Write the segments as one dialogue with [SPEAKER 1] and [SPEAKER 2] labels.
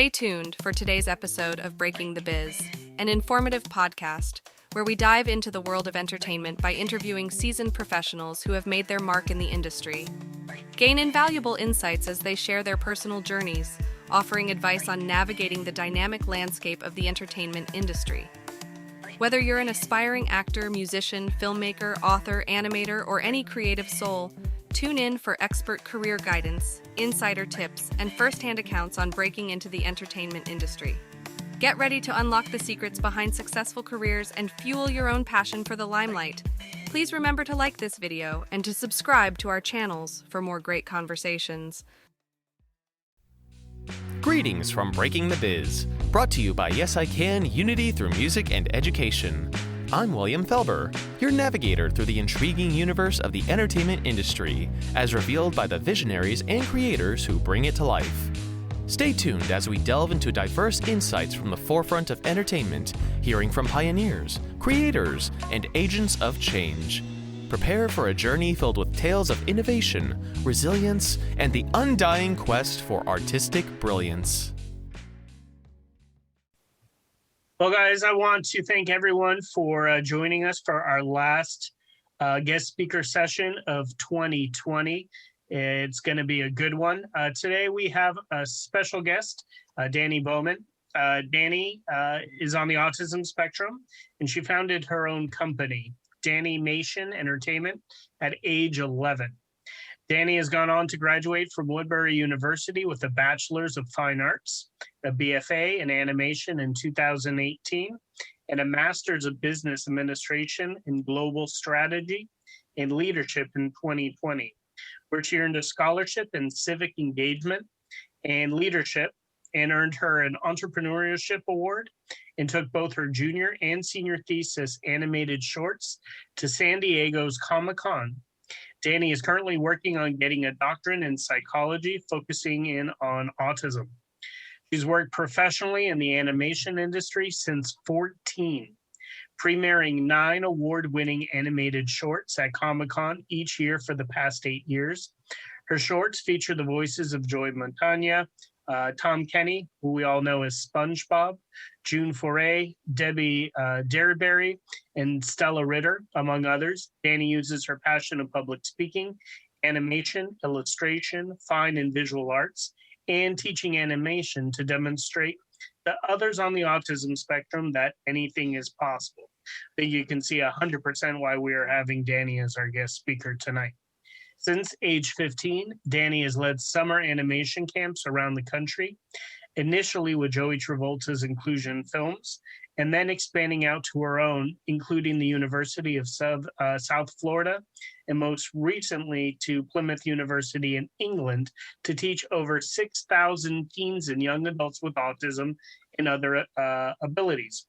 [SPEAKER 1] Stay tuned for today's episode of Breaking the Biz, an informative podcast where we dive into the world of entertainment by interviewing seasoned professionals who have made their mark in the industry. Gain invaluable insights as they share their personal journeys, offering advice on navigating the dynamic landscape of the entertainment industry. Whether you're an aspiring actor, musician, filmmaker, author, animator, or any creative soul, tune in for expert career guidance, insider tips, and first-hand accounts on breaking into the entertainment industry. Get ready to unlock the secrets behind successful careers and fuel your own passion for the limelight. Please remember to like this video and to subscribe to our channels for more great conversations.
[SPEAKER 2] Greetings from Breaking the Biz, brought to you by Yes I Can Unity Through Music and Education. I'm William Felber, your navigator through the intriguing universe of the entertainment industry, as revealed by the visionaries and creators who bring it to life. Stay tuned as we delve into diverse insights from the forefront of entertainment, hearing from pioneers, creators, and agents of change. Prepare for a journey filled with tales of innovation, resilience, and the undying quest for artistic brilliance.
[SPEAKER 3] Well, guys, I want to thank everyone for joining us for our last guest speaker session of 2020. It's going to be a good one. Today we have a special guest, Dani Bowman. Dani is on the autism spectrum, and she founded her own company, DaniMation Entertainment, at age 11. Dani has gone on to graduate from Woodbury University with a Bachelor's of Fine Arts, a BFA in Animation in 2018, and a Master's of Business Administration in Global Strategy and Leadership in 2020, where she earned a scholarship in Civic Engagement and Leadership and earned her an Entrepreneurship Award and took both her junior and senior thesis animated shorts to San Diego's Comic-Con. Dani is currently working on getting a doctorate in psychology, focusing in on autism. She's worked professionally in the animation industry since 14, premiering 9 award-winning animated shorts at Comic-Con each year for the past 8 years. Her shorts feature the voices of Joy Mantegna, Tom Kenny, who we all know as SpongeBob, June Foray, Debbie Derryberry, and Stella Ritter, among others. Dani uses her passion of public speaking, animation, illustration, fine and visual arts, and teaching animation to demonstrate to others on the autism spectrum that anything is possible. I think you can see 100% why we are having Dani as our guest speaker tonight. Since age 15, Dani has led summer animation camps around the country, initially with Joey Travolta's Inclusion Films, and then expanding out to her own, including the University of South Florida, and most recently to Plymouth University in England to teach over 6,000 teens and young adults with autism and other abilities.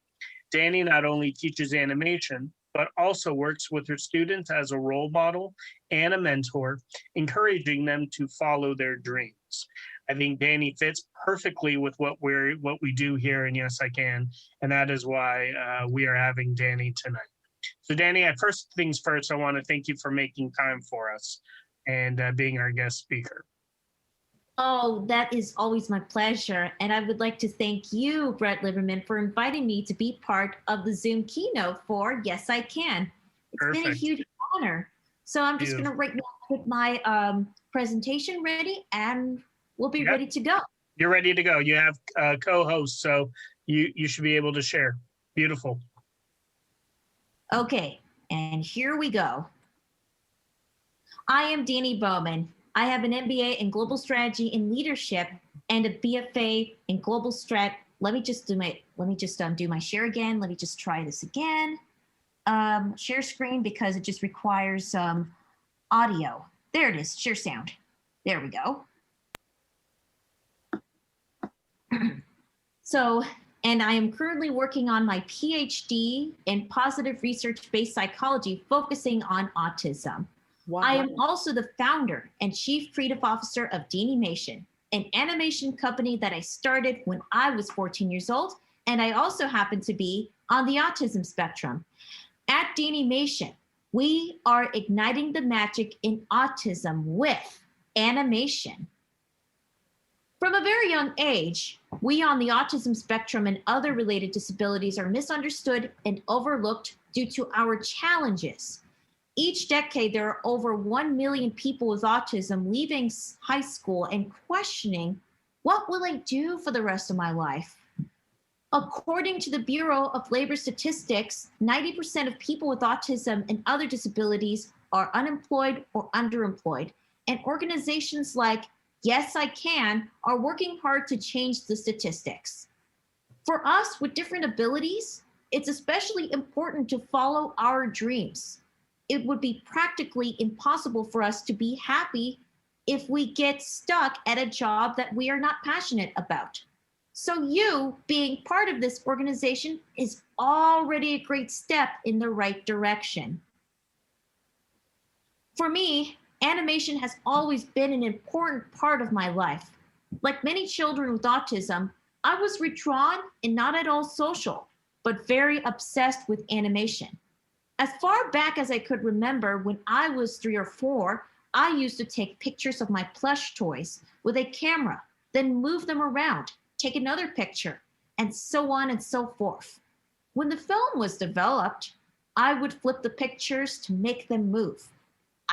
[SPEAKER 3] Dani not only teaches animation, but also works with her students as a role model and a mentor, encouraging them to follow their dreams. I think Dani fits perfectly with what we do here in Yes I Can, and that is why we are having Dani tonight. So Dani, first things first, I want to thank you for making time for us and being our guest speaker.
[SPEAKER 4] Oh, that is always my pleasure. And I would like to thank you, Brett Liberman, for inviting me to be part of the Zoom keynote for Yes I Can. It's
[SPEAKER 3] Perfect.
[SPEAKER 4] been a huge honor. So I'm just going to right now put my presentation ready and we'll be ready to go.
[SPEAKER 3] You're ready to go. You have co-hosts, so you should be able to share. Beautiful.
[SPEAKER 4] Okay, and here we go. I am Dani Bowman. I have an MBA in Global Strategy and Leadership and a BFA in Global Strat. Let me just undo my share again. Let me just try this again. Share screen because it just requires audio. There it is, share sound. There we go. And I am currently working on my PhD in positive research-based psychology, focusing on autism. Wow. I am also the founder and chief creative officer of DaniMation, an animation company that I started when I was 14 years old, and I also happen to be on the autism spectrum. At DaniMation, we are igniting the magic in autism with animation. From a very young age, we on the autism spectrum and other related disabilities are misunderstood and overlooked due to our challenges. Each decade, there are over 1 million people with autism leaving high school and questioning, what will I do for the rest of my life? According to the Bureau of Labor Statistics, 90% of people with autism and other disabilities are unemployed or underemployed, and organizations like Yes, I Can are working hard to change the statistics. For us with different abilities, it's especially important to follow our dreams. It would be practically impossible for us to be happy if we get stuck at a job that we are not passionate about. So you being part of this organization is already a great step in the right direction. For me, animation has always been an important part of my life. Like many children with autism, I was withdrawn and not at all social, but very obsessed with animation. As far back as I could remember, when I was 3 or 4, I used to take pictures of my plush toys with a camera, then move them around, take another picture, and so on and so forth. When the film was developed, I would flip the pictures to make them move.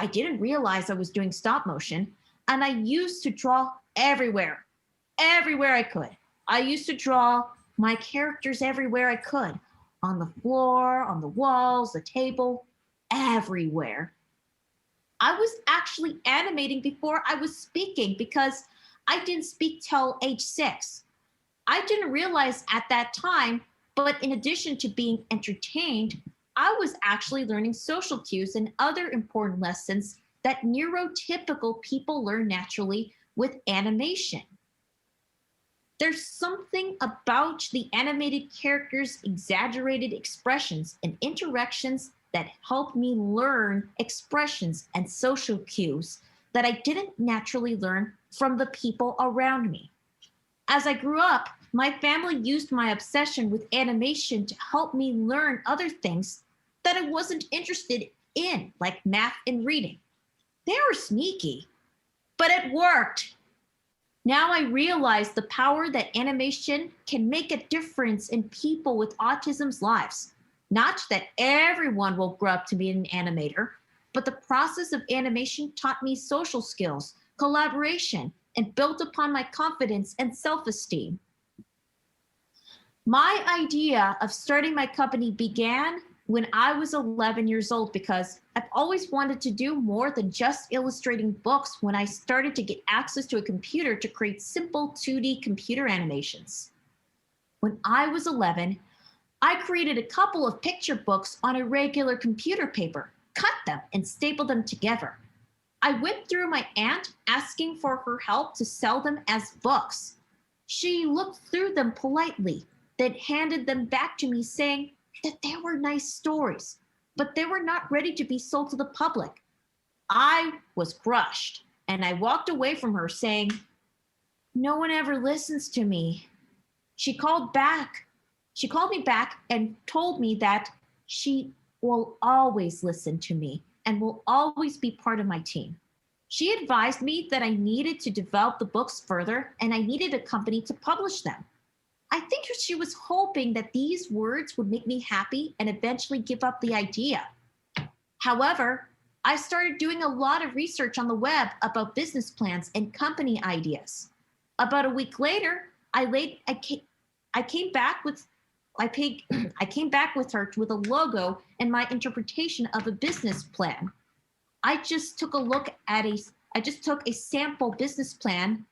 [SPEAKER 4] I didn't realize I was doing stop motion, and I used to draw everywhere I could. I used to draw my characters everywhere I could, on the floor, on the walls, the table, everywhere. I was actually animating before I was speaking because I didn't speak till age 6. I didn't realize at that time, but in addition to being entertained, I was actually learning social cues and other important lessons that neurotypical people learn naturally with animation. There's something about the animated characters' exaggerated expressions and interactions that helped me learn expressions and social cues that I didn't naturally learn from the people around me. As I grew up, my family used my obsession with animation to help me learn other things that I wasn't interested in, like math and reading. They were sneaky, but it worked. Now I realize the power that animation can make a difference in people with autism's lives. Not that everyone will grow up to be an animator, but the process of animation taught me social skills, collaboration, and built upon my confidence and self-esteem. My idea of starting my company began when I was 11 years old because I've always wanted to do more than just illustrating books when I started to get access to a computer to create simple 2D computer animations. When I was 11, I created a couple of picture books on a regular computer paper, cut them, and stapled them together. I went through my aunt asking for her help to sell them as books. She looked through them politely, then handed them back to me saying that they were nice stories, but they were not ready to be sold to the public. I was crushed, and I walked away from her saying, "No one ever listens to me." She called me back and told me that she will always listen to me and will always be part of my team. She advised me that I needed to develop the books further and I needed a company to publish them. I think she was hoping that these words would make me happy and eventually give up the idea. However, I started doing a lot of research on the web about business plans and company ideas. About a week later, I came back with her with a logo and my interpretation of a business plan. I just took a sample business plan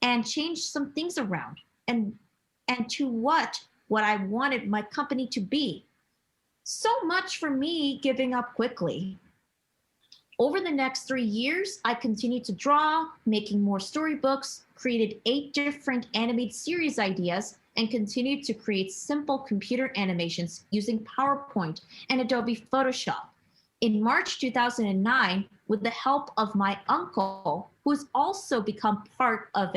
[SPEAKER 4] and changed some things around and to what I wanted my company to be. So much for me giving up quickly. Over the next 3 years, I continued to draw, making more storybooks, created 8 different animated series ideas, and continued to create simple computer animations using PowerPoint and Adobe Photoshop. In March 2009, with the help of my uncle, who has also become part of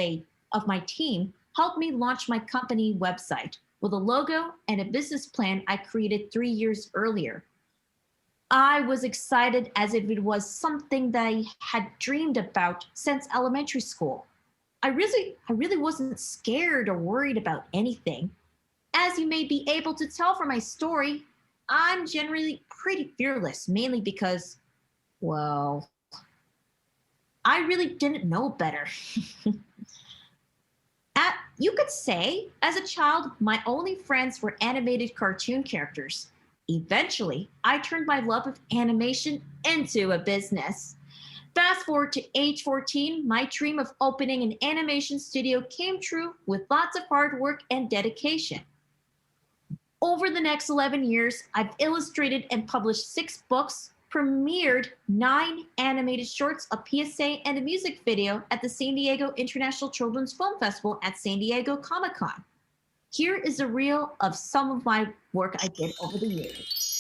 [SPEAKER 4] my team, helped me launch my company website with a logo and a business plan I created 3 years earlier. I was excited as if it was something that I had dreamed about since elementary school. I really wasn't scared or worried about anything. As you may be able to tell from my story, I'm generally pretty fearless, mainly because, well, I really didn't know better. You could say, as a child, my only friends were animated cartoon characters. Eventually, I turned my love of animation into a business. Fast forward to age 14, my dream of opening an animation studio came true with lots of hard work and dedication. Over the next 11 years, I've illustrated and published 6 books, premiered 9 animated shorts, a PSA, and a music video at the San Diego International Children's Film Festival at San Diego Comic-Con. Here is a reel of some of my work I did over the years.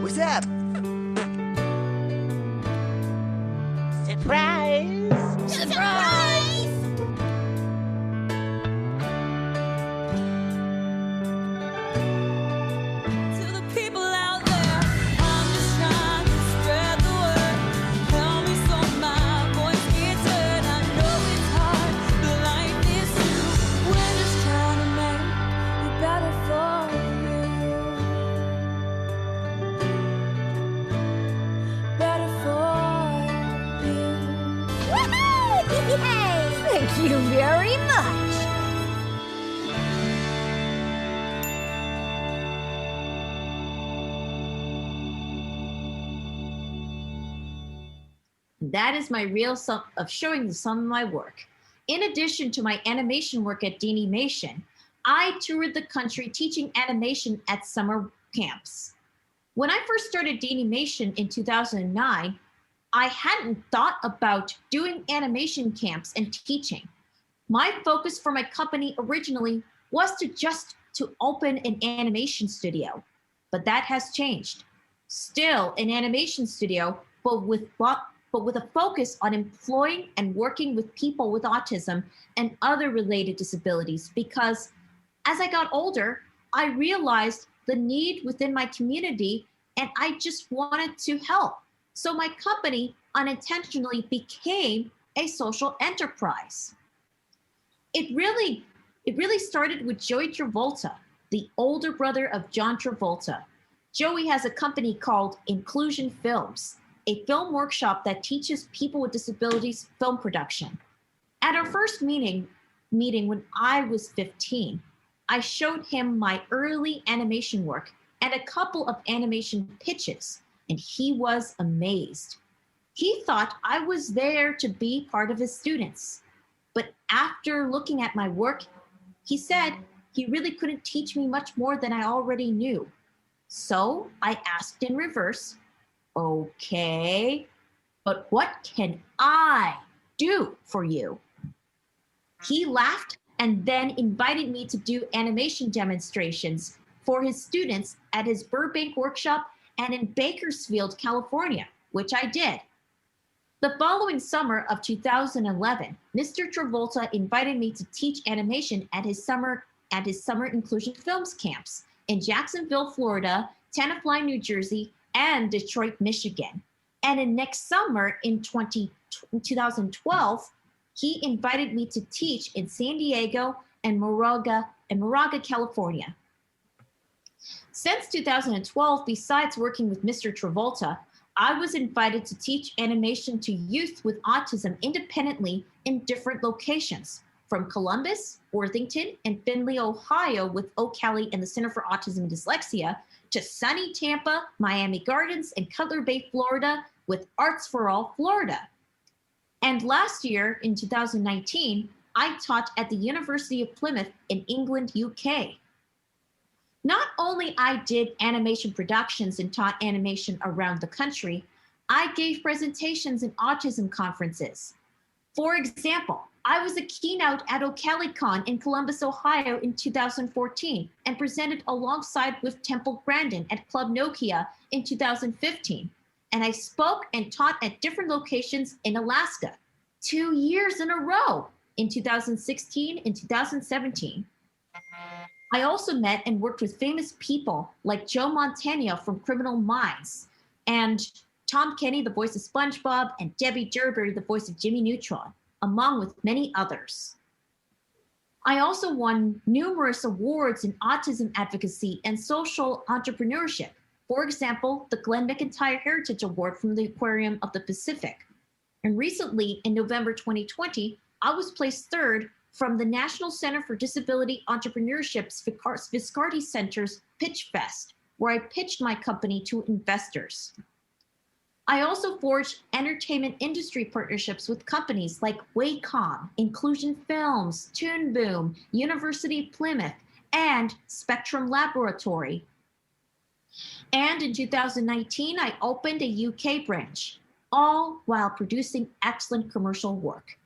[SPEAKER 5] What's up? Surprise!
[SPEAKER 6] Surprise! To the people out there, I'm just trying to spread the word. Tell me so my voice gets heard. I know it's hard, but life is too. We're just trying to make it better for you. Better for you. Woohoo! Yay! Thank you very much.
[SPEAKER 4] That is my reel of showing some of my work. In addition to my animation work at DaniMation, I toured the country teaching animation at summer camps. When I first started DaniMation in 2009, I hadn't thought about doing animation camps and teaching. My focus for my company originally was to open an animation studio, but that has changed. Still an animation studio, but with a focus on employing and working with people with autism and other related disabilities, because as I got older, I realized the need within my community and I just wanted to help. So my company unintentionally became a social enterprise. It really started with Joey Travolta, the older brother of John Travolta. Joey has a company called Inclusion Films, a film workshop that teaches people with disabilities film production. At our first meeting when I was 15, I showed him my early animation work and a couple of animation pitches, and he was amazed. He thought I was there to be part of his students. But after looking at my work, he said he really couldn't teach me much more than I already knew. So I asked in reverse, okay, but what can I do for you? He laughed and then invited me to do animation demonstrations for his students at his Burbank workshop and in Bakersfield, California, which I did. The following summer of 2011, Mr. Travolta invited me to teach animation at his summer Inclusion Films camps in Jacksonville, Florida, Tenafly, New Jersey, and Detroit, Michigan. And in next summer in 2012, he invited me to teach in San Diego and Moraga, California. Since 2012, besides working with Mr. Travolta, I was invited to teach animation to youth with autism independently in different locations, from Columbus, Worthington, and Findlay, Ohio with Ocali and the Center for Autism and Dyslexia, to sunny Tampa, Miami Gardens, and Cutler Bay, Florida with Arts for All, Florida. And last year, in 2019, I taught at the University of Plymouth in England, UK. Not only I did animation productions and taught animation around the country, I gave presentations in autism conferences. For example, I was a keynote at OcaliCon in Columbus, Ohio in 2014 and presented alongside with Temple Grandin at Club Nokia in 2015. And I spoke and taught at different locations in Alaska 2 years in a row in 2016 and 2017. I also met and worked with famous people like Joe Mantegna from Criminal Minds, and Tom Kenny, the voice of SpongeBob, and Debbie Derby, the voice of Jimmy Neutron, among with many others. I also won numerous awards in autism advocacy and social entrepreneurship. For example, the Glenn McIntyre Heritage Award from the Aquarium of the Pacific. And recently, in November 2020, I was placed third from the National Center for Disability Entrepreneurship's Viscardi Center's Pitch Fest, where I pitched my company to investors. I also forged entertainment industry partnerships with companies like Wacom, Inclusion Films, Toon Boom, University of Plymouth, and Spectrum Laboratory. And in 2019, I opened a UK branch, all while producing excellent commercial work.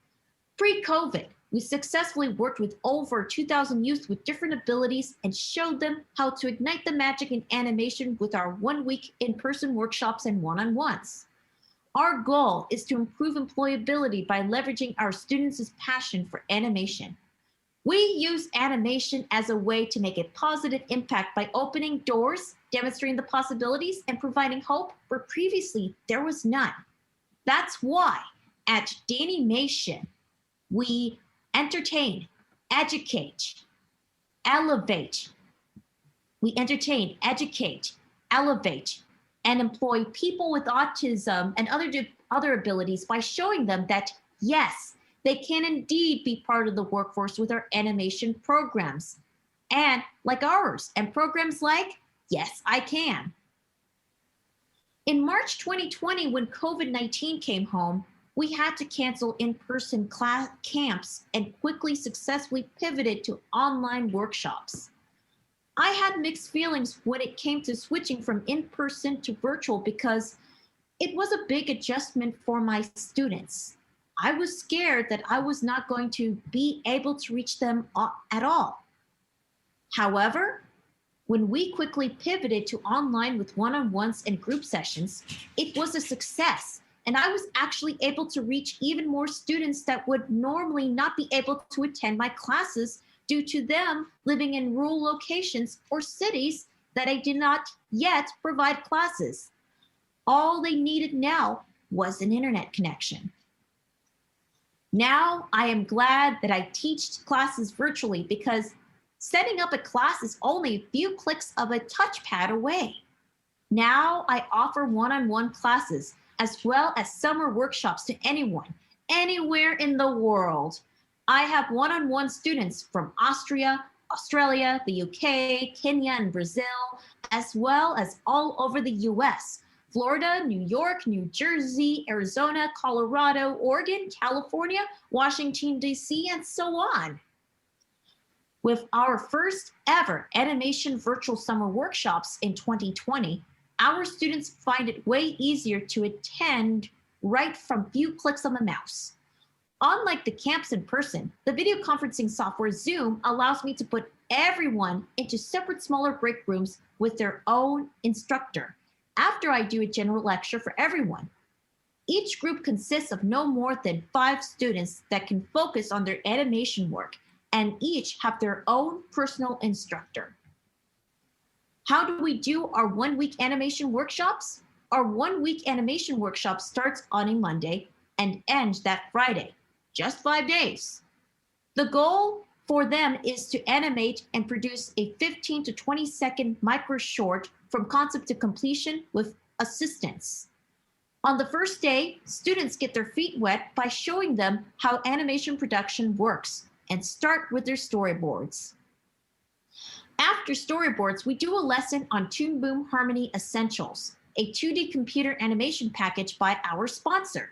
[SPEAKER 4] Pre-COVID, we successfully worked with over 2,000 youth with different abilities and showed them how to ignite the magic in animation with our one-week in-person workshops and one-on-ones. Our goal is to improve employability by leveraging our students' passion for animation. We use animation as a way to make a positive impact by opening doors, demonstrating the possibilities, and providing hope where previously there was none. That's why at DaniMation, we entertain, educate, elevate. We entertain, educate, elevate, and employ people with autism and other abilities by showing them that, yes, they can indeed be part of the workforce with our animation programs, and like ours, and programs like Yes, I Can. In March 2020, when COVID-19 came home, we had to cancel in-person camps and quickly successfully pivoted to online workshops. I had mixed feelings when it came to switching from in-person to virtual because it was a big adjustment for my students. I was scared that I was not going to be able to reach them at all. However, when we quickly pivoted to online with one-on-ones and group sessions, it was a success. And I was actually able to reach even more students that would normally not be able to attend my classes due to them living in rural locations or cities that I did not yet provide classes. All they needed now was an internet connection. Now I am glad that I teach classes virtually because setting up a class is only a few clicks of a touchpad away. Now I offer one-on-one classes as well as summer workshops to anyone, anywhere in the world. I have one-on-one students from Austria, Australia, the UK, Kenya, and Brazil, as well as all over the US, Florida, New York, New Jersey, Arizona, Colorado, Oregon, California, Washington, DC, and so on. With our first ever animation virtual summer workshops in 2020, our students find it way easier to attend right from few clicks on the mouse. Unlike the camps in person, the video conferencing software Zoom allows me to put everyone into separate smaller break rooms with their own instructor after I do a general lecture for everyone. Each group consists of no more than 5 students that can focus on their animation work and each have their own personal instructor. How do we do our one-week animation workshops? Our one-week animation workshop starts on a Monday and ends that Friday, just 5 days. The goal for them is to animate and produce a 15 to 20 second micro short from concept to completion with assistance. On the first day, students get their feet wet by showing them how animation production works and start with their storyboards. After storyboards, we do a lesson on Toon Boom Harmony Essentials, a 2D computer animation package by our sponsor.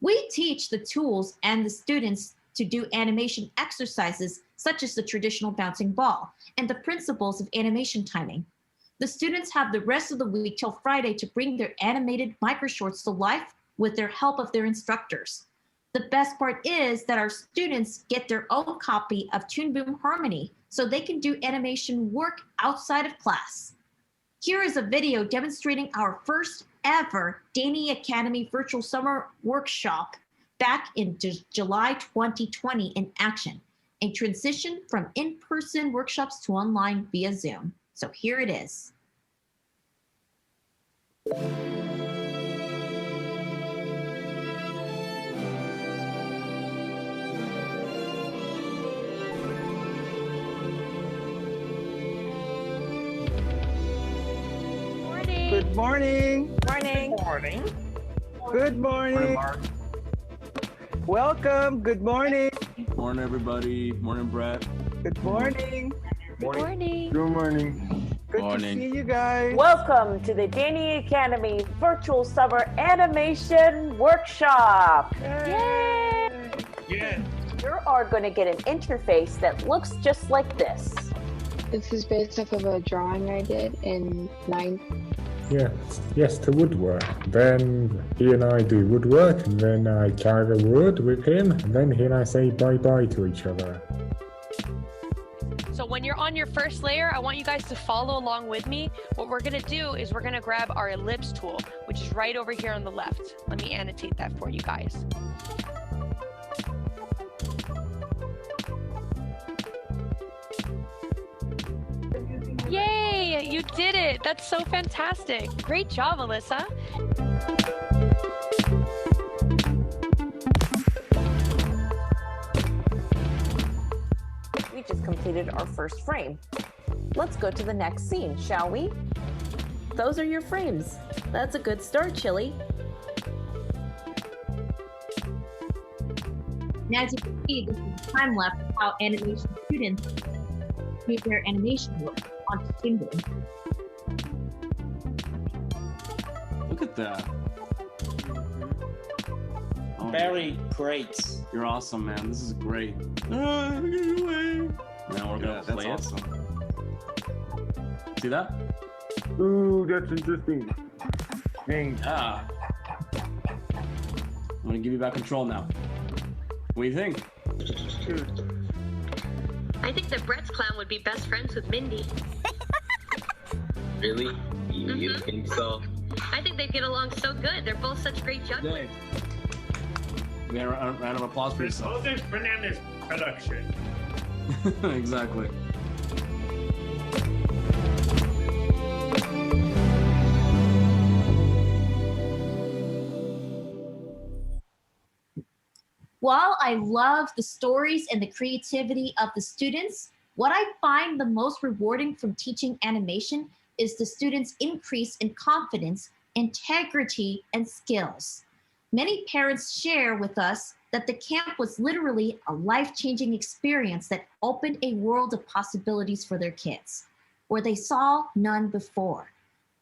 [SPEAKER 4] We teach the tools and the students to do animation exercises such as the traditional bouncing ball and the principles of animation timing. The students have the rest of the week till Friday to bring their animated micro shorts to life with their help of their instructors. The best part is that our students get their own copy of Toon Boom Harmony so they can do animation work outside of class. Here is a video demonstrating our first ever Dani Academy Virtual Summer Workshop back in July 2020 in action. and transition from in-person workshops to online via Zoom. So here it is.
[SPEAKER 7] Good morning.
[SPEAKER 8] Morning.
[SPEAKER 3] Morning.
[SPEAKER 7] Good morning. Welcome. Good morning.
[SPEAKER 9] Morning, everybody. Morning, Brett.
[SPEAKER 7] Good morning.
[SPEAKER 8] Morning.
[SPEAKER 7] Good morning. Good
[SPEAKER 9] Morning.
[SPEAKER 7] to see you guys.
[SPEAKER 8] Welcome to the Dani Academy Virtual Summer Animation Workshop. Yay!
[SPEAKER 3] Yeah.
[SPEAKER 8] You are going to get an interface that looks just like this.
[SPEAKER 10] This is based off of a drawing I did in ninth.
[SPEAKER 11] Yes, to woodwork. Then he and I do woodwork, and then I carve a wood with him, and then he and I say bye-bye to each other.
[SPEAKER 12] So when you're on your first layer, I want you guys to follow along with me. What we're gonna do is we're gonna grab our ellipse tool, which is right over here on the left. Let me annotate that for you guys. Yay, you did it. That's so fantastic. Great job, Alyssa.
[SPEAKER 8] We just completed our first frame. Let's go to the next scene, shall we? Those are your frames. That's a good start, Chili.
[SPEAKER 4] And as you can see, this is the time lapse of how animation students make their animation work on Kindle.
[SPEAKER 9] Look at that. Oh,
[SPEAKER 5] Very great.
[SPEAKER 9] You're awesome, man. This is great. Now we're gonna play it. Awesome. See that?
[SPEAKER 7] Ooh, that's interesting. Dang.
[SPEAKER 9] Yeah. I'm gonna give you back control now. What do you think?
[SPEAKER 12] I think that Brett's clown would be best friends with Mindy.
[SPEAKER 13] Really? You think so?
[SPEAKER 12] I think they'd get along so good. They're both such great jugglers.
[SPEAKER 9] We had a round of applause for yourself.
[SPEAKER 3] Moses Bananas production.
[SPEAKER 9] Exactly.
[SPEAKER 4] While I love the stories and the creativity of the students, what I find the most rewarding from teaching animation is the students' increase in confidence, integrity, and skills. Many parents share with us that the camp was literally a life-changing experience that opened a world of possibilities for their kids, where they saw none before.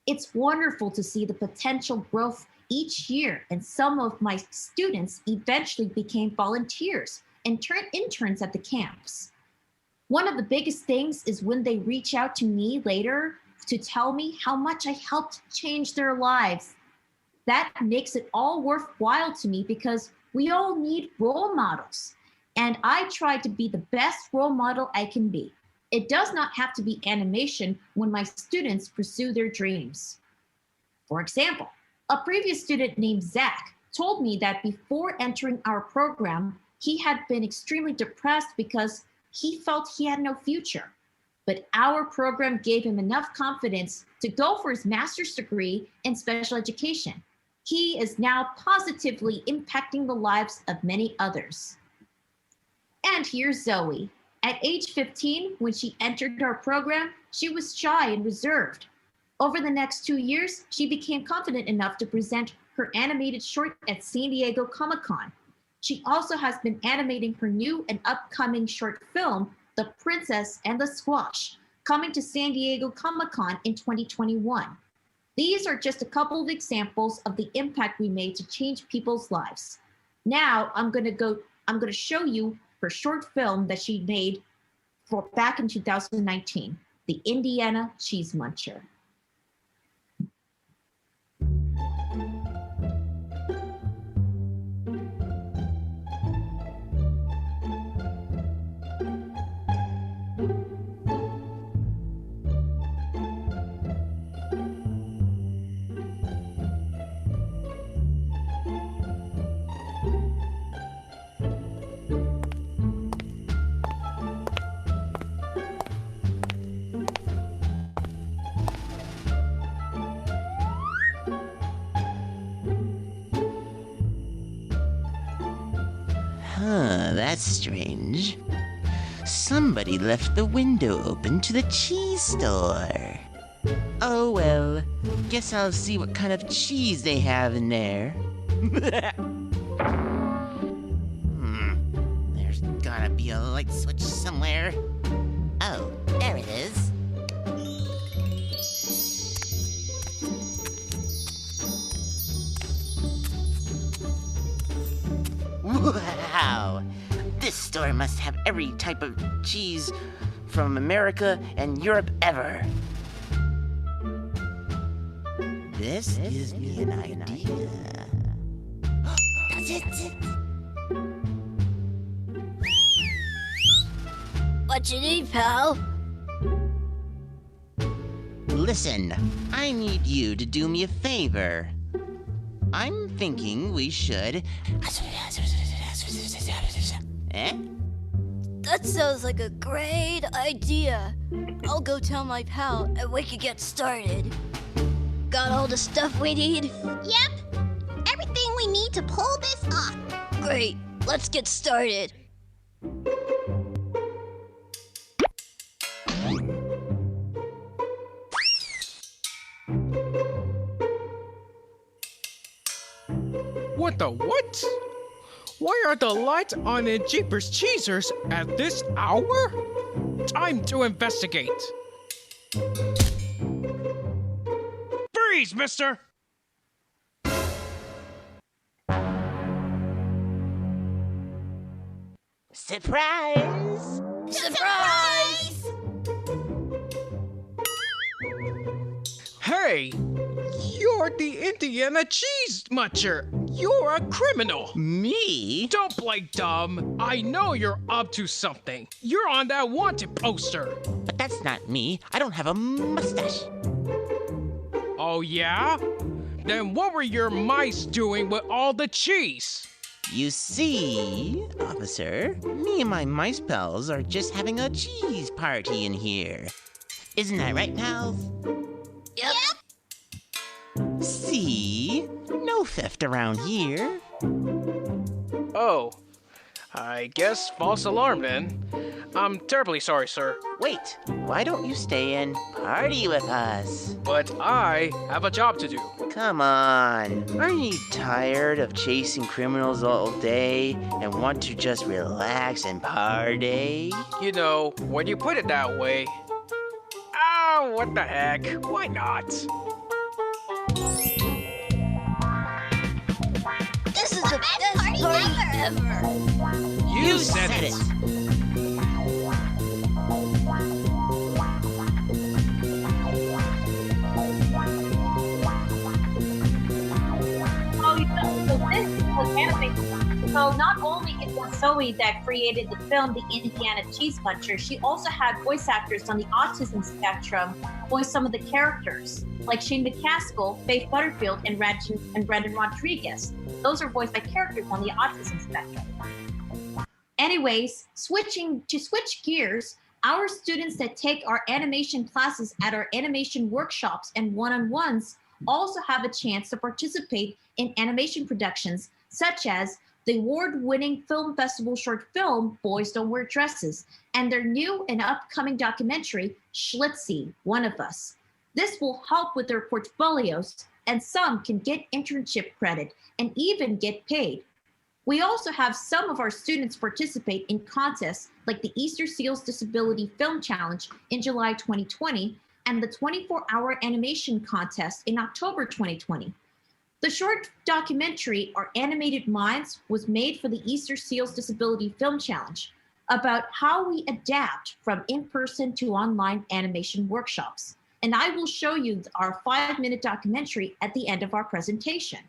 [SPEAKER 4] It's wonderful to see the potential growth each year, and some of my students eventually became volunteers and turned interns at the camps. One of the biggest things is when they reach out to me later to tell me how much I helped change their lives. That makes it all worthwhile to me because we all need role models, and I try to be the best role model I can be. It does not have to be animation when my students pursue their dreams. For example, a previous student named Zach told me that before entering our program, he had been extremely depressed because he felt he had no future. But our program gave him enough confidence to go for his master's degree in special education. He is now positively impacting the lives of many others. And here's Zoe. At age 15, when she entered our program, she was shy and reserved. Over the next 2 years, she became confident enough to present her animated short at San Diego Comic-Con. She also has been animating her new and upcoming short film, The Princess and the Squash, coming to San Diego Comic-Con in 2021. These are just a couple of examples of the impact we made to change people's lives. Now I'm going to show you her short film that she made back in 2019, The Indiana Cheese Muncher.
[SPEAKER 14] That's strange. Somebody left the window open to the cheese store. Oh well, guess I'll see what kind of cheese they have in there. There's gotta be a light switch somewhere. Oh, there it is. Wow! This store must have every type of cheese from America and Europe ever. This gives me an idea. That's it!
[SPEAKER 15] What you need, pal?
[SPEAKER 14] Listen, I need you to do me a favor. I'm thinking we should... Eh?
[SPEAKER 15] That sounds like a great idea. I'll go tell my pal and we can get started. Got all the stuff we need?
[SPEAKER 16] Yep. Everything we need to pull this off.
[SPEAKER 15] Great. Let's get started.
[SPEAKER 17] What the what? Why are the lights on in Jeepers Cheezers at this hour? Time to investigate. Freeze, mister!
[SPEAKER 14] Surprise!
[SPEAKER 15] Surprise!
[SPEAKER 17] Hey! You're the Indiana Cheese Muncher! You're a criminal!
[SPEAKER 14] Me?
[SPEAKER 17] Don't play dumb! I know you're up to something! You're on that wanted poster!
[SPEAKER 14] But that's not me. I don't have a mustache.
[SPEAKER 17] Oh yeah? Then what were your mice doing with all the cheese?
[SPEAKER 14] You see, officer, me and my mice pals are just having a cheese party in here. Isn't that right, pals?
[SPEAKER 15] Yep.
[SPEAKER 14] See? No theft around here.
[SPEAKER 17] Oh, I guess false alarm then. I'm terribly sorry, sir.
[SPEAKER 14] Wait, why don't you stay and party with us?
[SPEAKER 17] But I have a job to do.
[SPEAKER 14] Come on, aren't you tired of chasing criminals all day and want to just relax and party?
[SPEAKER 17] You know, when you put it that way. Ah, what the heck? Why not?
[SPEAKER 15] This is the best party ever.
[SPEAKER 17] You said it.
[SPEAKER 4] So not only it was Zoe that created the film The Indiana Cheese Muncher, she also had voice actors on the autism spectrum voice some of the characters, like Shane McCaskill, Faith Butterfield, and Brandon Rodriguez. Those are voiced by characters on the autism spectrum. Anyways, switch gears, our students that take our animation classes at our animation workshops and one-on-ones also have a chance to participate in animation productions such as the award-winning film festival short film Boys Don't Wear Dresses and their new and upcoming documentary Schlitzie, One of Us. This will help with their portfolios, and some can get internship credit and even get paid. We also have some of our students participate in contests like the Easter Seals Disability Film Challenge in July 2020 and the 24-hour animation contest in October 2020. The short documentary, Our Animated Minds, was made for the Easter Seals Disability Film Challenge about how we adapt from in-person to online animation workshops. And I will show you our 5-minute documentary at the end of our presentation.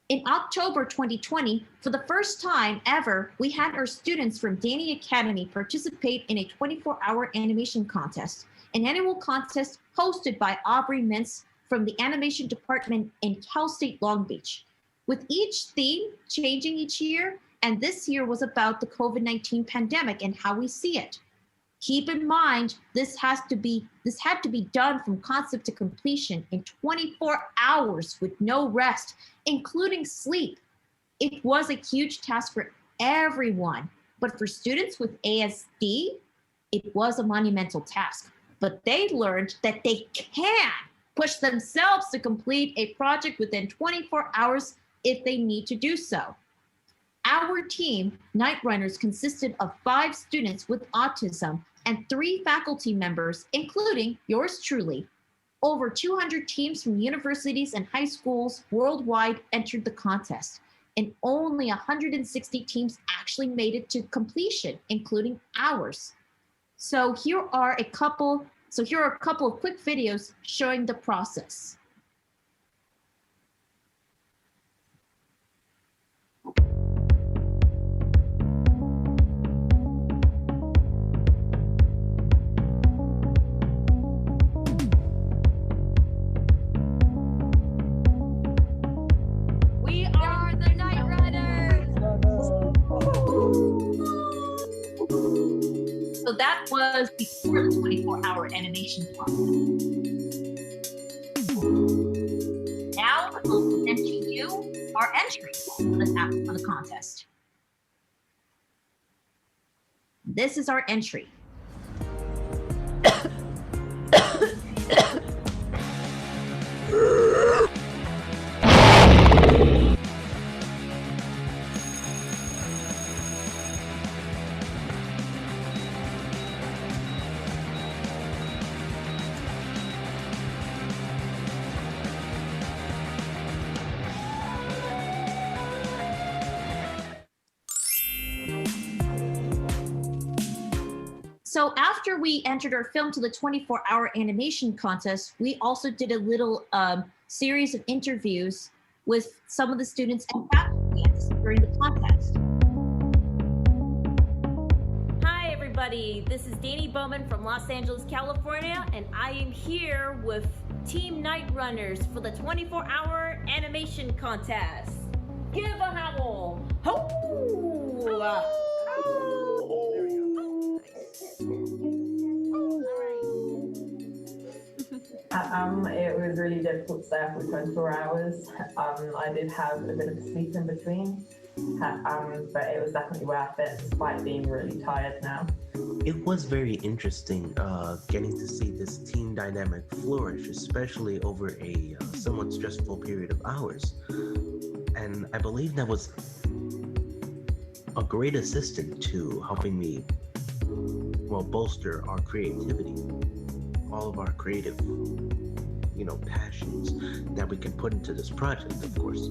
[SPEAKER 4] In October 2020, for the first time ever, we had our students from Dani Academy participate in a 24-hour animation contest, an annual contest hosted by Aubrey Mintz from the animation department in Cal State Long Beach, with each theme changing each year, and this year was about the COVID-19 pandemic and how we see it. Keep in mind, this had to be done from concept to completion in 24 hours with no rest, including sleep. It was a huge task for everyone, but for students with ASD, it was a monumental task. But they learned that they can push themselves to complete a project within 24 hours if they need to do so. Our team, Night Runners, consisted of 5 students with autism and 3 faculty members, including yours truly. Over 200 teams from universities and high schools worldwide entered the contest, and only 160 teams actually made it to completion, including ours. So here are a couple of quick videos showing the process.
[SPEAKER 15] We are the Night Runners.
[SPEAKER 4] So that was before the 24-hour animation process. Now we'll present to you our entry for the contest. This is our entry. So after we entered our film to the 24-hour animation contest, we also did a little series of interviews with some of the students and faculty during the contest.
[SPEAKER 18] Hi everybody, this is Dani Bowman from Los Angeles, California, and I am here with Team Night Runners for the 24-hour animation contest. Give a howl! Ho!
[SPEAKER 19] It was really difficult to stay up for 24 hours. I did have a bit of a sleep in between, but it was definitely worth it despite being really tired now.
[SPEAKER 20] It was very interesting getting to see this team dynamic flourish, especially over a somewhat stressful period of hours. And I believe that was a great assistant to helping me, well, bolster our creativity, all of our creative, passions that we can put into this project, of course.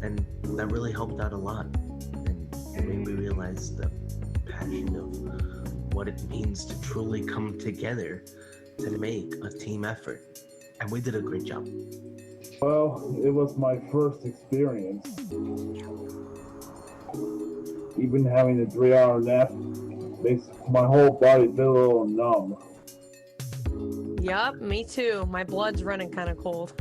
[SPEAKER 20] And that really helped out a lot. And it made me realize the passion of what it means to truly come together to make a team effort. And we did a great job.
[SPEAKER 7] Well, it was my first experience. Even having a 3-hour nap makes my whole body feel a little numb.
[SPEAKER 12] Yup, me too. My blood's running kind of cold.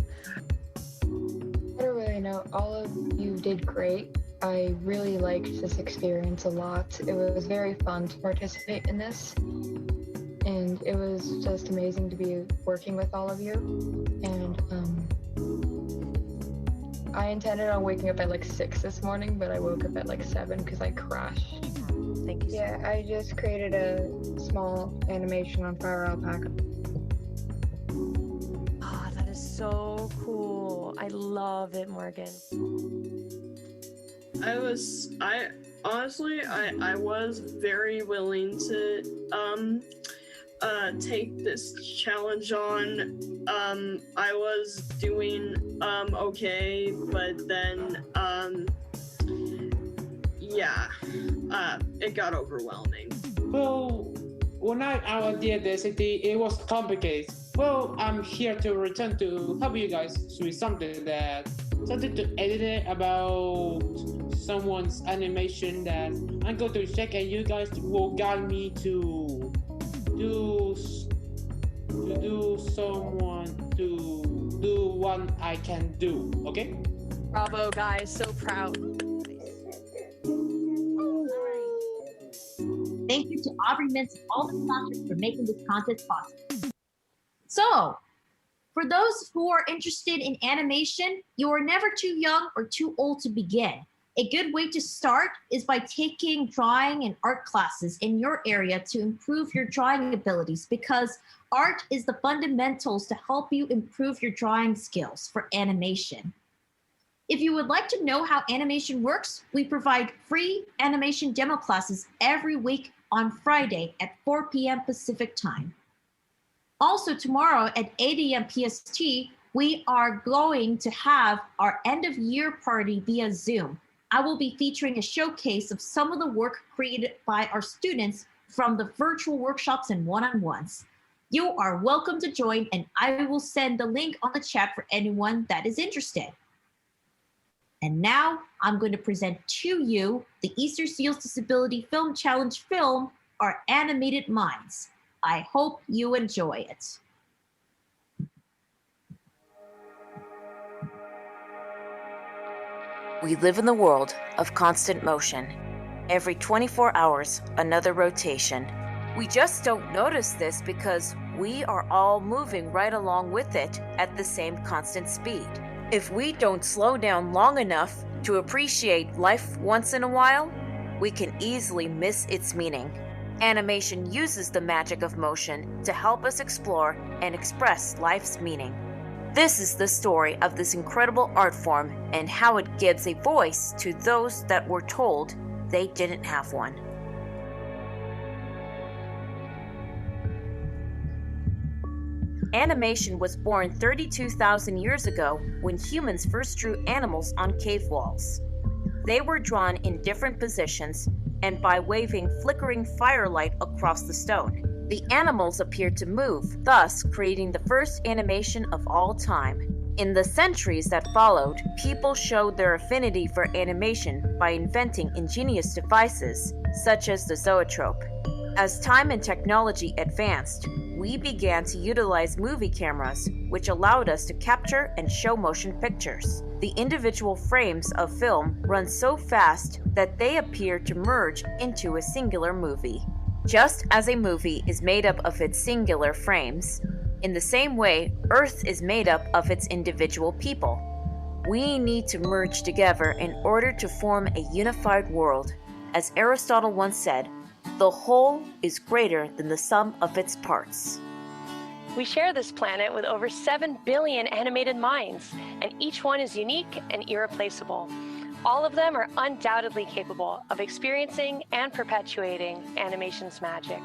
[SPEAKER 10] I don't really know. All of you did great. I really liked this experience a lot. It was very fun to participate in this. And it was just amazing to be working with all of you. And I intended on waking up at like 6 this morning, but I woke up at like 7 because I crashed.
[SPEAKER 12] Thank you.
[SPEAKER 10] Yeah, I just created a small animation on Fire Alpaca.
[SPEAKER 12] Ah, that is so cool. I love it, Morgan.
[SPEAKER 21] I was very willing to take this challenge on. I was doing okay, but then it got overwhelming.
[SPEAKER 17] Well, when I did this, it was complicated. Well, I'm here to return to help you guys with something to edit it about someone's animation that I'm going to check, and you guys will guide me to do what I can do. Okay?
[SPEAKER 12] Bravo, guys. So proud.
[SPEAKER 4] Thank you to Aubrey Mintz and all the sponsors for making this contest possible. So, for those who are interested in animation, you are never too young or too old to begin. A good way to start is by taking drawing and art classes in your area to improve your drawing abilities, because art is the fundamentals to help you improve your drawing skills for animation. If you would like to know how animation works, we provide free animation demo classes every week on Friday at 4 p.m. Pacific time. Also, tomorrow at 8 a.m. PST, we are going to have our end of year party via Zoom. I will be featuring a showcase of some of the work created by our students from the virtual workshops and one-on-ones. You are welcome to join, and I will send the link on the chat for anyone that is interested. And now I'm going to present to you the Easter Seals Disability Film Challenge film, Our Animated Minds. I hope you enjoy it.
[SPEAKER 1] We live in the world of constant motion. Every 24 hours, another rotation. We just don't notice this because we are all moving right along with it at the same constant speed. If we don't slow down long enough to appreciate life once in a while, we can easily miss its meaning. Animation uses the magic of motion to help us explore and express life's meaning. This is the story of this incredible art form and how it gives a voice to those that were told they didn't have one. Animation was born 32,000 years ago when humans first drew animals on cave walls. They were drawn in different positions and by waving flickering firelight across the stone. The animals appeared to move, thus creating the first animation of all time. In the centuries that followed, people showed their affinity for animation by inventing ingenious devices, such as the zoetrope. As time and technology advanced, we began to utilize movie cameras, which allowed us to capture and show motion pictures. The individual frames of film run so fast that they appear to merge into a singular movie. Just as a movie is made up of its singular frames, in the same way, Earth is made up of its individual people. We need to merge together in order to form a unified world. As Aristotle once said, the whole is greater than the sum of its parts.
[SPEAKER 12] We share this planet with over 7 billion animated minds, and each one is unique and irreplaceable. All of them are undoubtedly capable of experiencing and perpetuating animation's magic.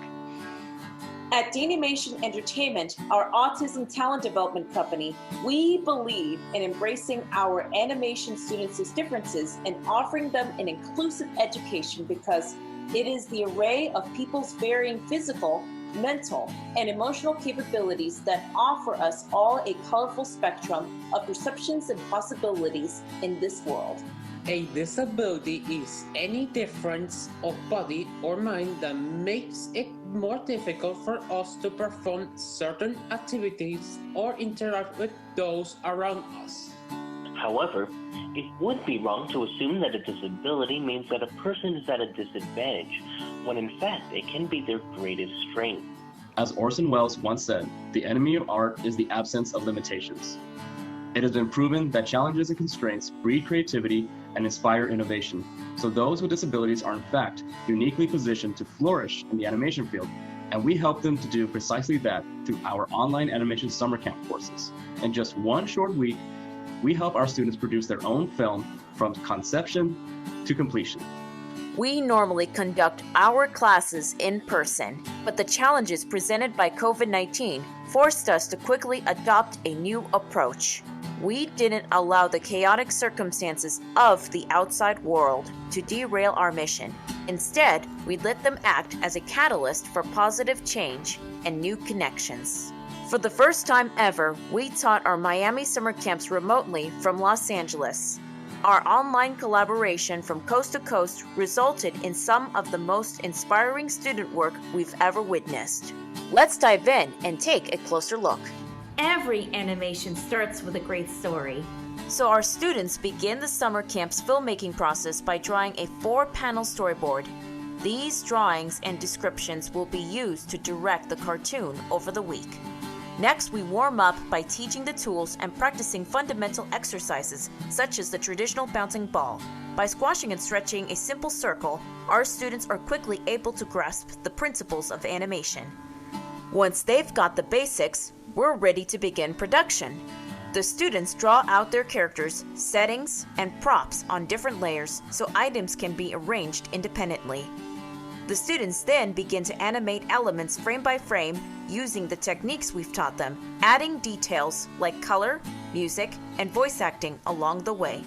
[SPEAKER 1] At DaniMation Entertainment, our autism talent development company, we believe in embracing our animation students' differences and offering them an inclusive education because it is the array of people's varying physical, mental, and emotional capabilities that offer us all a colorful spectrum of perceptions and possibilities in this world.
[SPEAKER 17] A disability is any difference of body or mind that makes it more difficult for us to perform certain activities or interact with those around us.
[SPEAKER 22] However, it would be wrong to assume that a disability means that a person is at a disadvantage, when in fact it can be their greatest strength.
[SPEAKER 9] As Orson Welles once said, the enemy of art is the absence of limitations. It has been proven that challenges and constraints breed creativity and inspire innovation. So those with disabilities are in fact uniquely positioned to flourish in the animation field, and we help them to do precisely that through our online animation summer camp courses. In just one short week, we help our students produce their own film from conception to completion.
[SPEAKER 1] We normally conduct our classes in person, but the challenges presented by COVID-19 forced us to quickly adopt a new approach. We didn't allow the chaotic circumstances of the outside world to derail our mission. Instead, we let them act as a catalyst for positive change and new connections. For the first time ever, we taught our Miami summer camps remotely from Los Angeles. Our online collaboration from coast to coast resulted in some of the most inspiring student work we've ever witnessed. Let's dive in and take a closer look.
[SPEAKER 18] Every animation starts with a great story.
[SPEAKER 1] So our students begin the summer camp's filmmaking process by drawing a 4-panel storyboard. These drawings and descriptions will be used to direct the cartoon over the week. Next, we warm up by teaching the tools and practicing fundamental exercises such as the traditional bouncing ball. By squashing and stretching a simple circle, our students are quickly able to grasp the principles of animation. Once they've got the basics, we're ready to begin production. The students draw out their characters, settings, and props on different layers so items can be arranged independently. The students then begin to animate elements frame by frame using the techniques we've taught them, adding details like color, music, and voice acting along the way.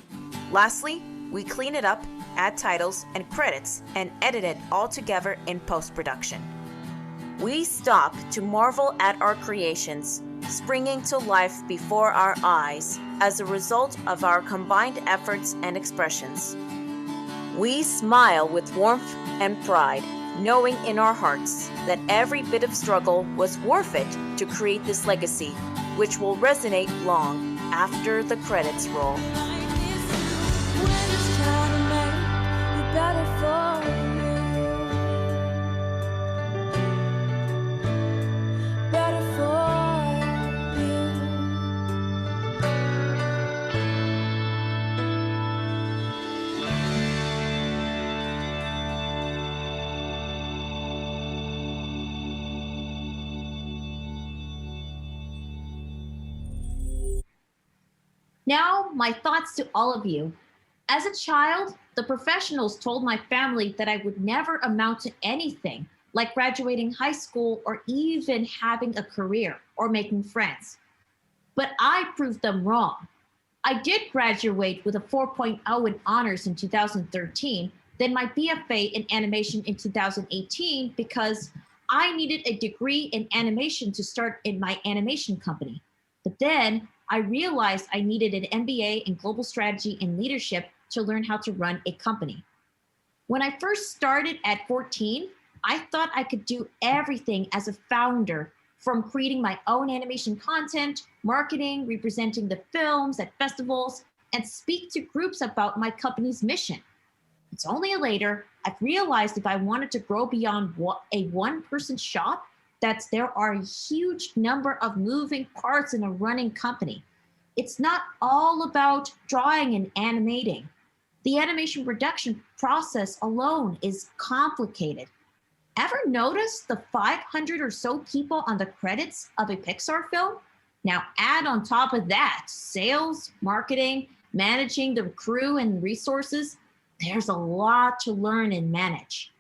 [SPEAKER 1] Lastly, we clean it up, add titles and credits, and edit it all together in post-production. We stop to marvel at our creations, springing to life before our eyes as a result of our combined efforts and expressions. We smile with warmth and pride, knowing in our hearts that every bit of struggle was worth it to create this legacy, which will resonate long after the credits roll.
[SPEAKER 4] Now, my thoughts to all of you. As a child, the professionals told my family that I would never amount to anything, like graduating high school or even having a career or making friends. But I proved them wrong. I did graduate with a 4.0 in honors in 2013, then my BFA in animation in 2018 because I needed a degree in animation to start in my animation company. But then I realized I needed an MBA in global strategy and leadership to learn how to run a company. When I first started at 14, I thought I could do everything as a founder, from creating my own animation content, marketing, representing the films at festivals, and speak to groups about my company's mission. It's only later I've realized if I wanted to grow beyond a one-person shop, that there are a huge number of moving parts in a running company. It's not all about drawing and animating. The animation production process alone is complicated. Ever notice the 500 or so people on the credits of a Pixar film? Now add on top of that sales, marketing, managing the crew and resources. There's a lot to learn and manage.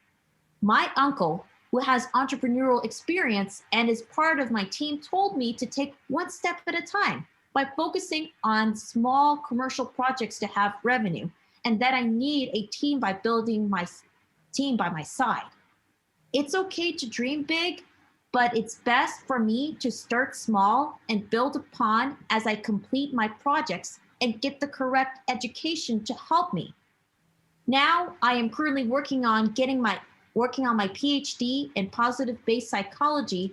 [SPEAKER 4] My uncle, who has entrepreneurial experience and is part of my team, told me to take one step at a time by focusing on small commercial projects to have revenue, and that I need a team by building my team by my side. It's okay to dream big, but it's best for me to start small and build upon as I complete my projects and get the correct education to help me. Now I am currently working on my PhD in positive-based psychology.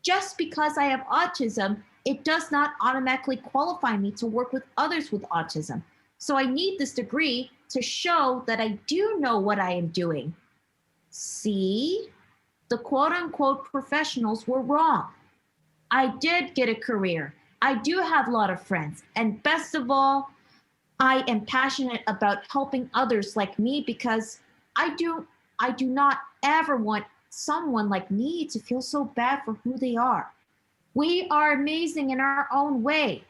[SPEAKER 4] Just because I have autism, it does not automatically qualify me to work with others with autism. So I need this degree to show that I do know what I am doing. See, the quote-unquote professionals were wrong. I did get a career. I do have a lot of friends. And best of all, I am passionate about helping others like me because I do not ever want someone like me to feel so bad for who they are. We are amazing in our own way.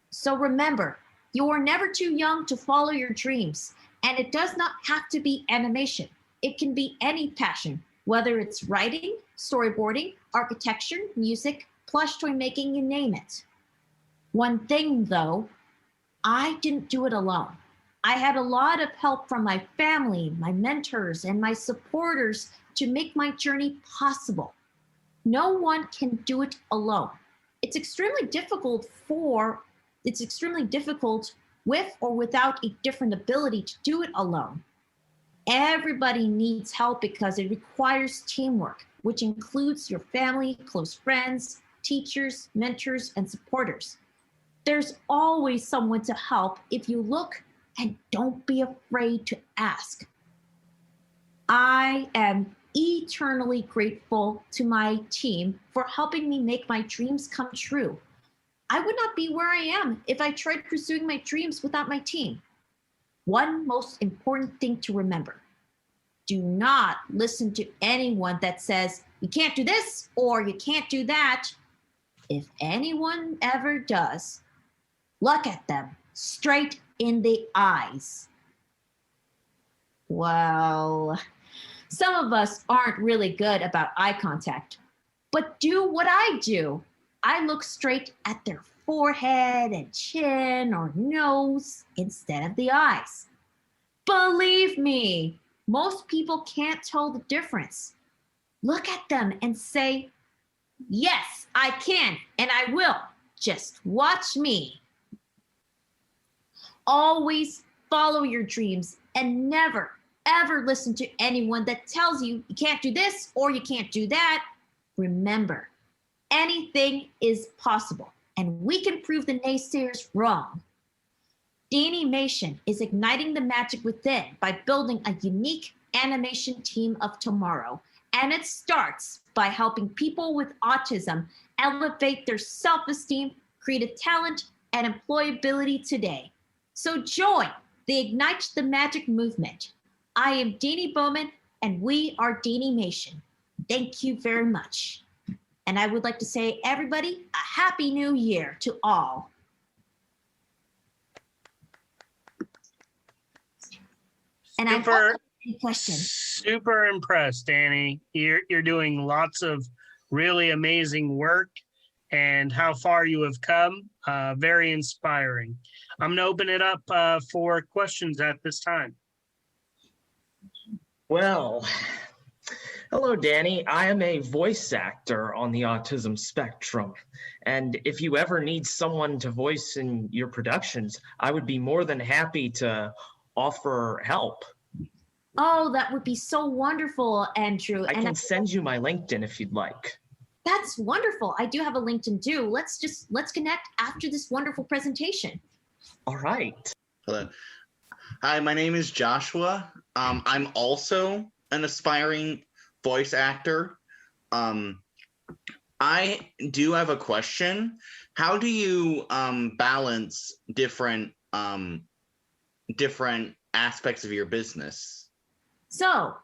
[SPEAKER 4] So remember, you are never too young to follow your dreams, and it does not have to be animation. It can be any passion, whether it's writing, storyboarding, architecture, music, plush toy making, you name it. One thing though, I didn't do it alone. I had a lot of help from my family, my mentors, and my supporters to make my journey possible. No one can do it alone. It's extremely difficult with or without a different ability to do it alone. Everybody needs help because it requires teamwork, which includes your family, close friends, teachers, mentors, and supporters. There's always someone to help if you look, and don't be afraid to ask. I am eternally grateful to my team for helping me make my dreams come true. I would not be where I am if I tried pursuing my dreams without my team. One most important thing to remember: do not listen to anyone that says you can't do this or you can't do that. If anyone ever does, look at them straight in the eyes. Well, some of us aren't really good about eye contact, but do what I do. I look straight at their forehead and chin or nose instead of the eyes. Believe me, most people can't tell the difference. Look at them and say, yes, I can and I will. Just watch me. Always follow your dreams and never, ever listen to anyone that tells you you can't do this or you can't do that. Remember, anything is possible, and we can prove the naysayers wrong. DaniMation is igniting the magic within by building a unique animation team of tomorrow, and it starts by helping people with autism elevate their self-esteem, creative talent, and employability today. So join the Ignite the Magic movement. I am Dani Bowman, and we are DaniMation. Thank you very much. And I would like to say, everybody, a Happy New Year to all. And I have any questions.
[SPEAKER 3] Super impressed, Dani. You're doing lots of really amazing work, and how far you have come, very inspiring. I'm going to open it up for questions at this time.
[SPEAKER 2] Well, hello, Dani. I am a voice actor on the autism spectrum. And if you ever need someone to voice in your productions, I would be more than happy to offer help.
[SPEAKER 4] Oh, that would be so wonderful, Andrew.
[SPEAKER 2] I can send you my LinkedIn if you'd like.
[SPEAKER 4] That's wonderful. I do have a LinkedIn too. Let's connect after this wonderful presentation.
[SPEAKER 2] All right.
[SPEAKER 6] Hello. Hi, my name is Joshua. I'm also an aspiring voice actor. I do have a question. How do you balance different aspects of your business?
[SPEAKER 4] So,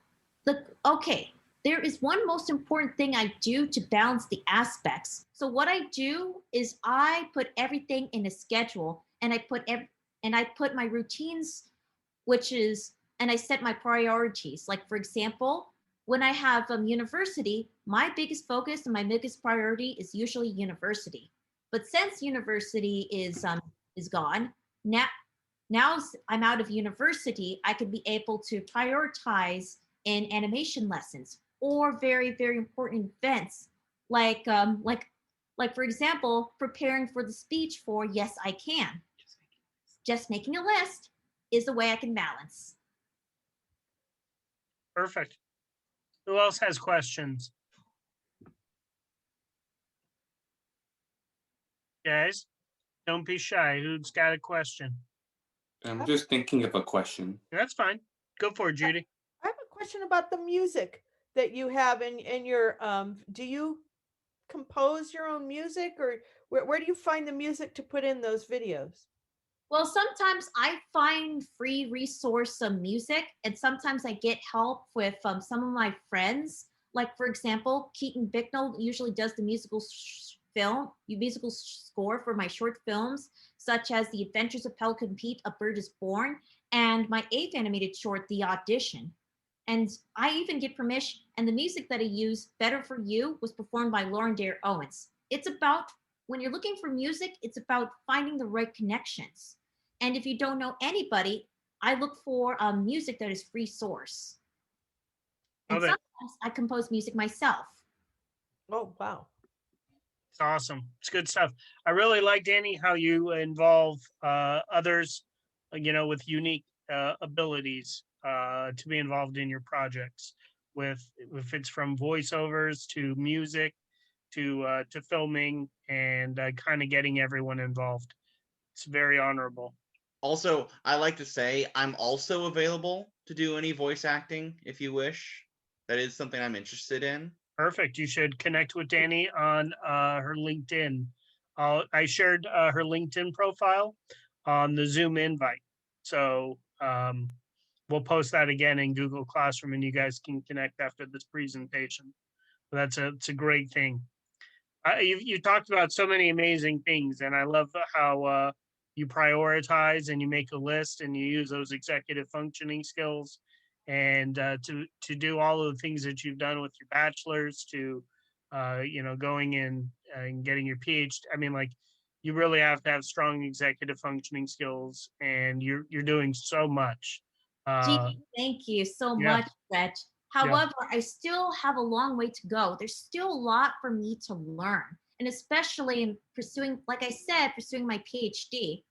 [SPEAKER 4] there is one most important thing I do to balance the aspects. So what I do is I put everything in a schedule, and I put my routines, and I set my priorities. Like, for example, when I have university, my biggest focus and my biggest priority is usually university. But since university is gone, now I'm out of university, I could be able to prioritize in animation lessons or very, very important events, like for example, preparing for the speech for Yes, I Can. Just making a list is the way I can balance.
[SPEAKER 3] Perfect. Who else has questions? Guys, don't be shy. Who's got a question?
[SPEAKER 23] I'm just thinking of a question.
[SPEAKER 3] That's fine. Go for it, Judy.
[SPEAKER 24] I have a question about the music that you have in your, do you compose your own music, or where do you find the music to put in those videos?
[SPEAKER 4] Well, sometimes I find free resource music, and sometimes I get help with some of my friends. Like, for example, Keaton Bicknell usually does the musical score for my short films, such as The Adventures of Pelican Pete, A Bird is Born, and my 8th animated short, The Audition. And I even get permission, and the music that I use, Better For You, was performed by Lauren Dare Owens. It's about, when you're looking for music, it's about finding the right connections. And if you don't know anybody, I look for music that is free source. And sometimes I compose music myself.
[SPEAKER 24] Oh, wow.
[SPEAKER 3] It's awesome. It's good stuff. I really like, Dani, how you involve others, with unique abilities to be involved in your projects. If it's from voiceovers to music to filming, and kind of getting everyone involved. It's very honorable.
[SPEAKER 6] Also, I like to say I'm also available to do any voice acting if you wish. That is something I'm interested in.
[SPEAKER 3] Perfect. You should connect with Dani on her LinkedIn. I shared her LinkedIn profile on the Zoom invite. So We'll post that again in Google Classroom, and you guys can connect after this presentation. It's a great thing. You talked about so many amazing things, and I love how you prioritize and you make a list and you use those executive functioning skills, and to do all of the things that you've done with your bachelor's, to going in and getting your PhD. I mean, like, you really have to have strong executive functioning skills, and you're doing so much.
[SPEAKER 4] Thank you so
[SPEAKER 3] yeah.
[SPEAKER 4] much, Reg. However, I still have a long way to go. There's still a lot for me to learn, and especially in pursuing, like I said, pursuing my PhD.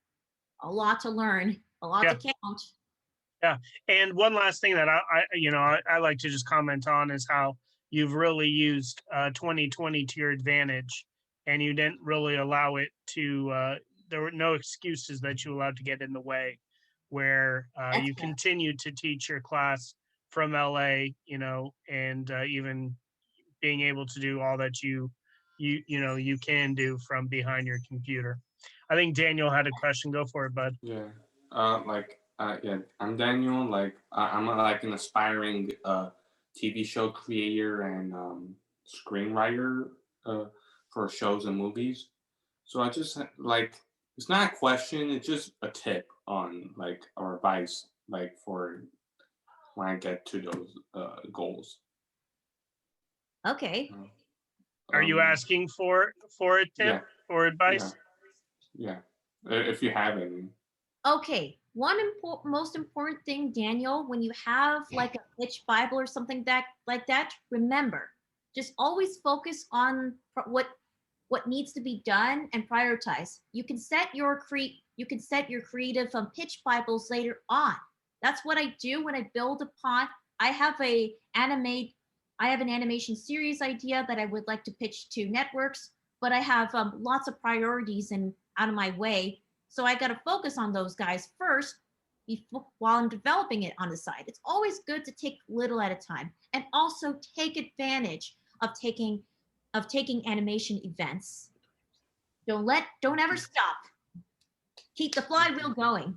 [SPEAKER 4] A lot to learn, a lot to count.
[SPEAKER 3] Yeah, and one last thing that I like to just comment on is how you've really used 2020 to your advantage, and you didn't really allow it to. There were no excuses that you allowed to get in the way, where you continued to teach your class from LA, and even being able to do all that you can do from behind your computer. I think Daniel had a question. Go for it, bud.
[SPEAKER 23] Yeah. Yeah, I'm Daniel. I'm like an aspiring TV show creator and screenwriter for shows and movies. So I just it's not a question, it's just a tip on or advice for when I get to those goals.
[SPEAKER 4] Okay.
[SPEAKER 3] Are you asking for a tip or advice?
[SPEAKER 23] Yeah. If you have any.
[SPEAKER 4] Okay. One most important thing, Daniel, when you have like a pitch Bible or something like that, remember, just always focus on what needs to be done and prioritize. You can set your creative pitch Bibles later on. That's what I do when I build upon. I have an animation series idea that I would like to pitch to networks, but I have lots of priorities and out of my way. So I got to focus on those guys first while I'm developing it on the side. It's always good to take little at a time, and also take advantage of taking animation events. Don't ever stop. Keep the flywheel going.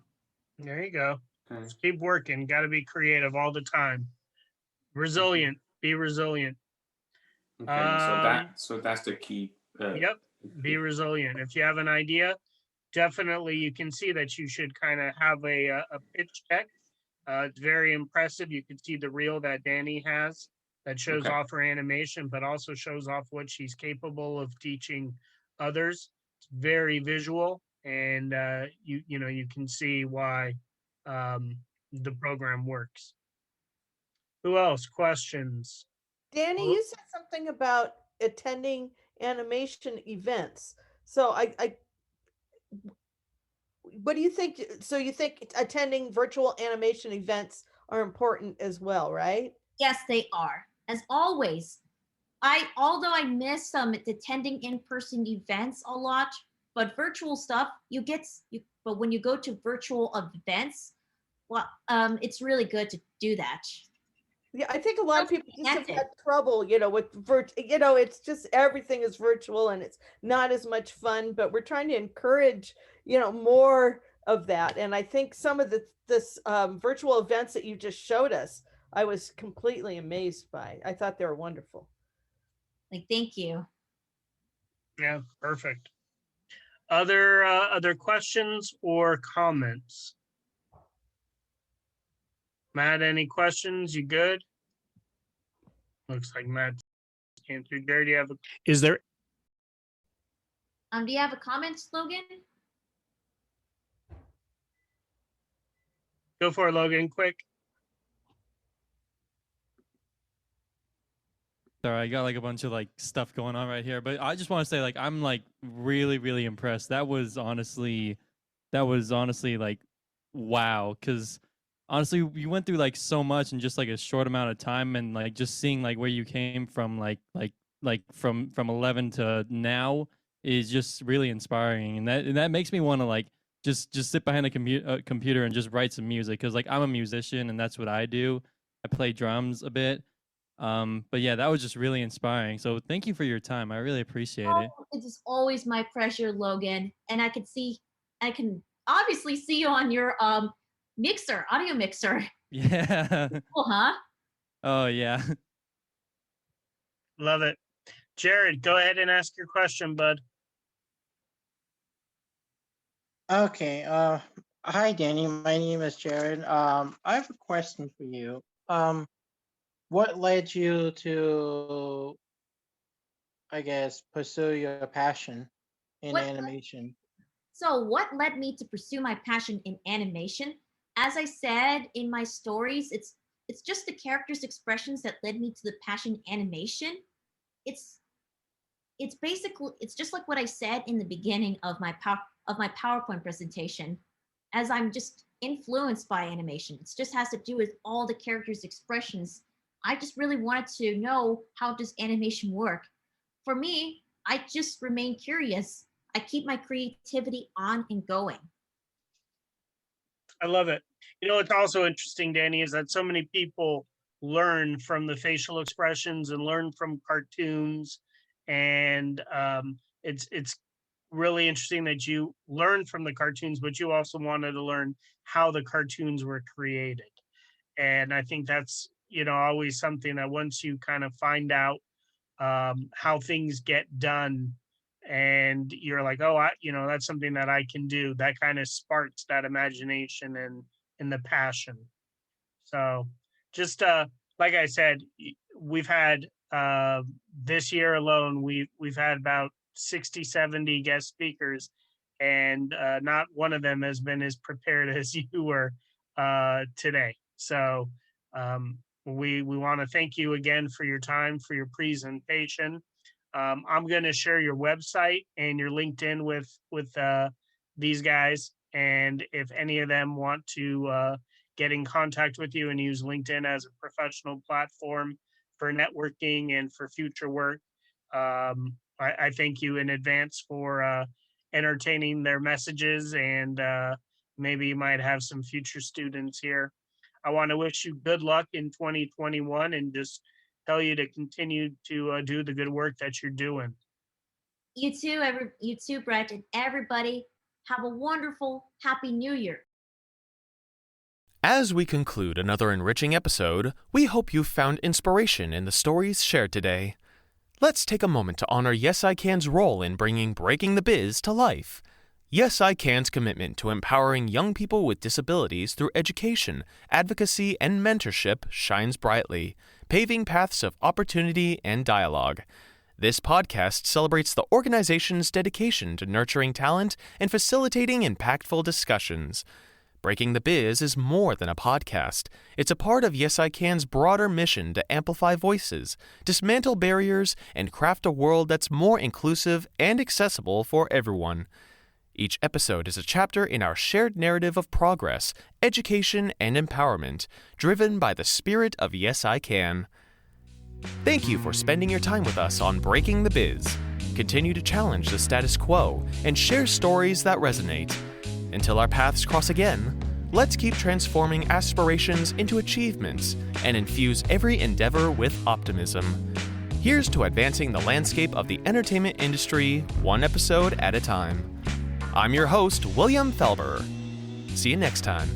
[SPEAKER 3] There you go. Just keep working. Got to be creative all the time. Resilient. Be resilient.
[SPEAKER 23] Okay, so that's the key.
[SPEAKER 3] Yep. Be resilient. If you have an idea, definitely you can see that you should kind of have a pitch deck. It's very impressive. You can see the reel that Dani has that shows off her animation, but also shows off what she's capable of teaching others. It's very visual, and you can see why the program works. Who else? Questions?
[SPEAKER 24] Dani, you said something about attending animation events. So what do you think? So you think attending virtual animation events are important as well, right?
[SPEAKER 4] Yes, they are. As always, although I miss attending in-person events a lot, but virtual stuff, but when you go to virtual events, well, it's really good to do that.
[SPEAKER 24] Yeah, I think a lot of people just have had trouble, with it's just everything is virtual and it's not as much fun, but we're trying to encourage, more of that. And I think some of this virtual events that you just showed us, I was completely amazed by. I thought they were wonderful.
[SPEAKER 4] Thank you.
[SPEAKER 3] Yeah, perfect. Other questions or comments? Matt, any questions? You good? Looks like Matt came through. Gary, do you have do
[SPEAKER 4] you have a comment, Logan?
[SPEAKER 3] Go for it, Logan, quick.
[SPEAKER 5] Sorry, I got a bunch of stuff going on right here, but I just want to say I'm really, really impressed. That was honestly wow, because honestly, you went through so much in just a short amount of time, and just seeing where you came from, from 11 to now is just really inspiring, and that makes me want to just sit behind a computer and just write some music, because I'm a musician and that's what I do. I play drums a bit, but yeah, that was just really inspiring. So thank you for your time. I really appreciate it.
[SPEAKER 4] It is always my pleasure, Logan, and I can obviously see you on your audio mixer.
[SPEAKER 5] Yeah.
[SPEAKER 4] Cool, huh?
[SPEAKER 5] Oh yeah.
[SPEAKER 3] Love it. Jared, go ahead and ask your question, bud.
[SPEAKER 8] Okay. Hi, Danny. My name is Jared. I have a question for you. What led you to, I guess, pursue your passion in animation?
[SPEAKER 4] So what led me to pursue my passion in animation? As I said in my stories, it's just the characters' expressions that led me to the passion in animation. It's basically, it's just like what I said in the beginning of my PowerPoint presentation. As I'm just influenced by animation, it just has to do with all the characters' expressions. I just really wanted to know, how does animation work? For me, I just remain curious. I keep my creativity on and going.
[SPEAKER 3] I love it. You know, what's also interesting, Danny, is that so many people learn from the facial expressions and learn from cartoons. And it's really interesting that you learned from the cartoons, but you also wanted to learn how the cartoons were created. And I think that's, you know, always something that once you kind of find out how things get done, and you're like, oh, that's something that I can do, that kind of sparks that imagination and the passion. So just like I said, we've had this year alone, we've had about 60, 70 guest speakers, and not one of them has been as prepared as you were today. So we want to thank you again for your time, for your presentation. I'm going to share your website and your LinkedIn with these guys. And if any of them want to get in contact with you and use LinkedIn as a professional platform for networking and for future work, I thank you in advance for entertaining their messages, and maybe you might have some future students here. I want to wish you good luck in 2021 and just tell you to continue to do the good work that you're doing.
[SPEAKER 4] You too, Brett, and everybody have a wonderful, happy New Year.
[SPEAKER 11] As we conclude another enriching episode, we hope you found inspiration in the stories shared today. Let's take a moment to honor Yes I Can's role in bringing Breaking the Biz to life. Yes I Can's commitment to empowering young people with disabilities through education, advocacy, and mentorship shines brightly, paving paths of opportunity and dialogue. This podcast celebrates the organization's dedication to nurturing talent and facilitating impactful discussions. Breaking the Biz is more than a podcast. It's a part of Yes I Can's broader mission to amplify voices, dismantle barriers, and craft a world that's more inclusive and accessible for everyone. Each episode is a chapter in our shared narrative of progress, education, and empowerment, driven by the spirit of Yes I Can. Thank you for spending your time with us on Breaking the Biz. Continue to challenge the status quo and share stories that resonate. Until our paths cross again, let's keep transforming aspirations into achievements and infuse every endeavor with optimism. Here's to advancing the landscape of the entertainment industry, one episode at a time. I'm your host, William Felber. See you next time.